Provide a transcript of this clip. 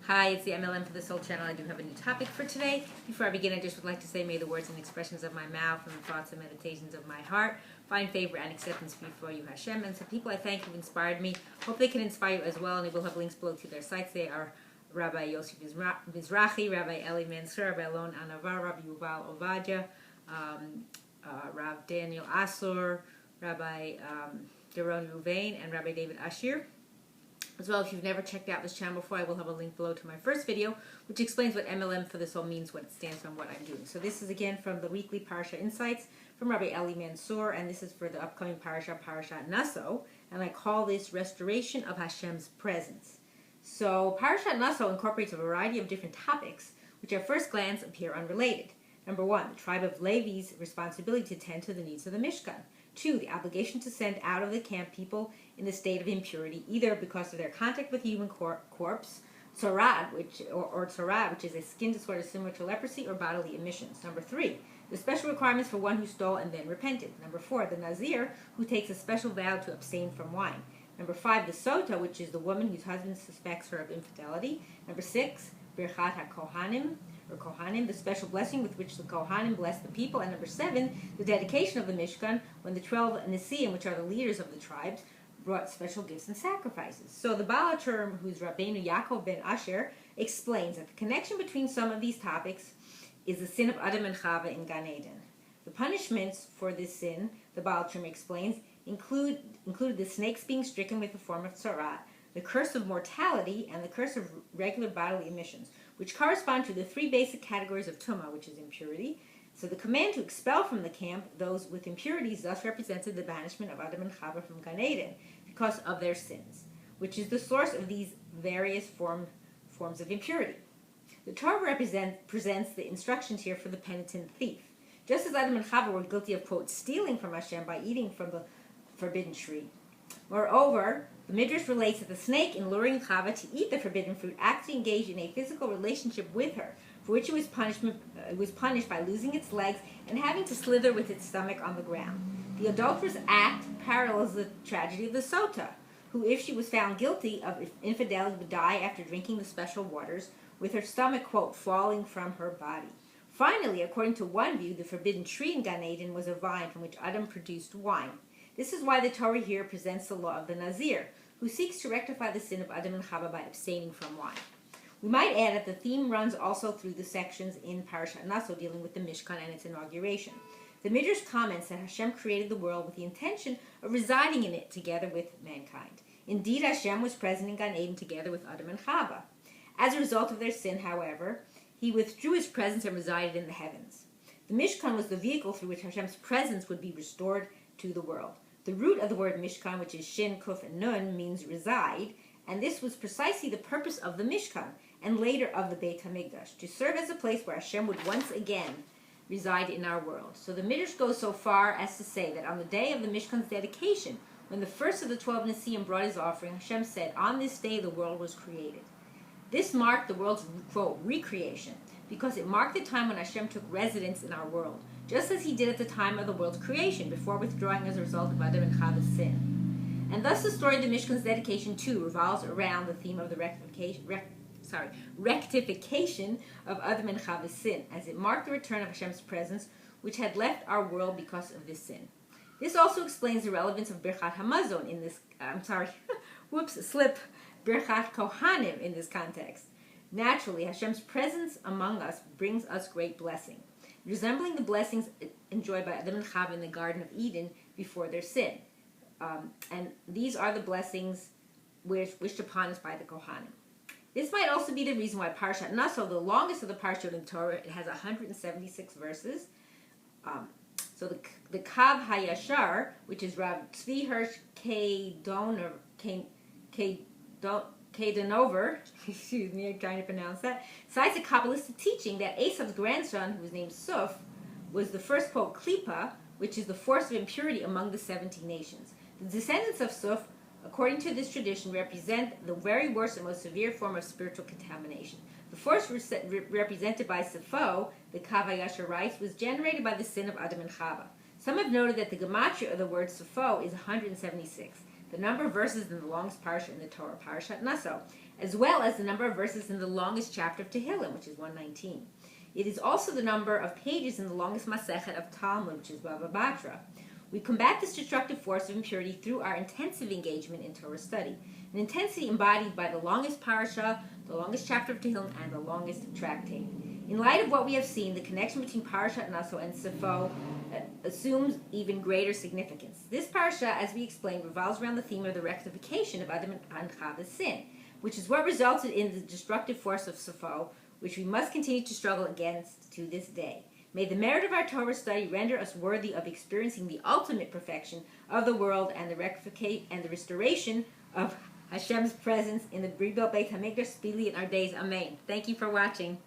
Hi, it's the M.L.M for the Soul channel. I do have a new topic for today. Before I begin, I just would like to say, may the words and expressions of my mouth and the thoughts and meditations of my heart find favor and acceptance before you, Hashem. And some people I thank who've inspired me. Hope they can inspire you as well, and we will have links below to their sites. They are Rabbi Yossi Mizrahi, Rabbi Eli Mansur, Rabbi Alon Anavar, Rabbi Yuval Ovadia, Rav Daniel Asur, Rabbi Deron Ruvain, and Rabbi David Ashir. As well, if you've never checked out this channel before, I will have a link below to my first video, which explains what M.L.M for the Soul means, what it stands for, and what I'm doing. So this is again from the weekly Parsha Insights from Rabbi Eli Mansur, and this is for the upcoming Parashat Naso, and I call this Restoration of Hashem's Presence. So Parashat Naso incorporates a variety of different topics, which at first glance appear unrelated. Number 1, the tribe of Levi's responsibility to tend to the needs of the Mishkan. 2, the obligation to send out of the camp people in a state of impurity, either because of their contact with human corpse, tzarad, which is a skin disorder similar to leprosy, or bodily emissions. Number 3, the special requirements for one who stole and then repented. Number 4, the Nazir, who takes a special vow to abstain from wine. Number 5, the Sota, which is the woman whose husband suspects her of infidelity. Number 6, Birchat HaKohanim, or Kohanim, the special blessing with which the Kohanim bless the people. And number 7, the dedication of the Mishkan, when the 12 Nesi'im, which are the leaders of the tribes, brought special gifts and sacrifices. So the Baal HaTurim, who's Rabbeinu Yaakov ben Asher, explains that the connection between some of these topics is the sin of Adam and Chava in Gan Eden. The punishments for this sin, the Baal HaTurim explains, included the snakes being stricken with a form of tzara'at, the curse of mortality, and the curse of regular bodily emissions, which correspond to the 3 basic categories of tumah, which is impurity. So the command to expel from the camp those with impurities thus represented the banishment of Adam and Chava from Gan Eden because of their sins, which is the source of these various forms of impurity. The Torah presents the instructions here for the penitent thief. Just as Adam and Chava were guilty of, quote, stealing from Hashem by eating from the forbidden tree. Moreover, the Midrash relates that the snake, in luring Chava to eat the forbidden fruit, actually engaged in a physical relationship with her, for which it was punished by losing its legs and having to slither with its stomach on the ground. The adulterous act parallels the tragedy of the Sota, who, if she was found guilty of infidelity, would die after drinking the special waters, with her stomach, quote, falling from her body. Finally, according to one view, the forbidden tree in Gan Eden was a vine from which Adam produced wine. This is why the Torah here presents the law of the Nazir, who seeks to rectify the sin of Adam and Chava by abstaining from wine. We might add that the theme runs also through the sections in Parashat Naso dealing with the Mishkan and its inauguration. The Midrash comments that Hashem created the world with the intention of residing in it together with mankind. Indeed, Hashem was present in Gan Eden together with Adam and Chava. As a result of their sin, however, he withdrew his presence and resided in the heavens. The Mishkan was the vehicle through which Hashem's presence would be restored to the world. The root of the word Mishkan, which is Shin, Kuf, and Nun, means reside, and this was precisely the purpose of the Mishkan, and later of the Beit HaMikdash, to serve as a place where Hashem would once again reside in our world. So the Midrash goes so far as to say that on the day of the Mishkan's dedication, when the first of the 12 Nesi'im brought his offering, Hashem said, "On this day the world was created." This marked the world's, quote, recreation, because it marked the time when Hashem took residence in our world, just as he did at the time of the world's creation, before withdrawing as a result of Adam and Chava's sin. And thus the story of the Mishkan's dedication, too, revolves around the theme of the rectification of Adam and Chava's sin, as it marked the return of Hashem's presence, which had left our world because of this sin. This also explains the relevance of Birchat Hamazon in this, Birchat Kohanim in this context. Naturally, Hashem's presence among us brings us great blessing, resembling the blessings enjoyed by Adam and Chava in the Garden of Eden before their sin. And these are the blessings wished upon us by the Kohanim. This might also be the reason why Parashat Naso, the longest of the Parashot in the Torah, it has 176 verses. So the Kav HaYashar, which is Rav Tzvi Hirsch Kedanover, excuse me, I'm trying to pronounce that, cites a Kabbalistic teaching that Esav's grandson, who was named Suf, was the first, quote, Klipa, which is the force of impurity among the 70 nations. The descendants of Suf, according to this tradition, represent the very worst and most severe form of spiritual contamination. The force represented by Sifo, the Kav HaYashar writes, was generated by the sin of Adam and Chava. Some have noted that the gematria of the word Sifo is 176. the number of verses in the longest parsha in the Torah, Parashat Naso, as well as the number of verses in the longest chapter of Tehillim, which is 119. It is also the number of pages in the longest Masechet of Talmud, which is Bava Batra. We combat this destructive force of impurity through our intensive engagement in Torah study, an intensity embodied by the longest parasha, the longest chapter of Tehillim, and the longest tractate. In light of what we have seen, the connection between Parashat Naso and Sifo assumes even greater significance. This parasha, as we explained, revolves around the theme of the rectification of Adam and Chava's sin, which is what resulted in the destructive force of Sifo, which we must continue to struggle against to this day. May the merit of our Torah study render us worthy of experiencing the ultimate perfection of the world and the rectification and the restoration of Hashem's presence in the rebuilt Beit HaMikdash speedily in our days. Amen. Thank you for watching.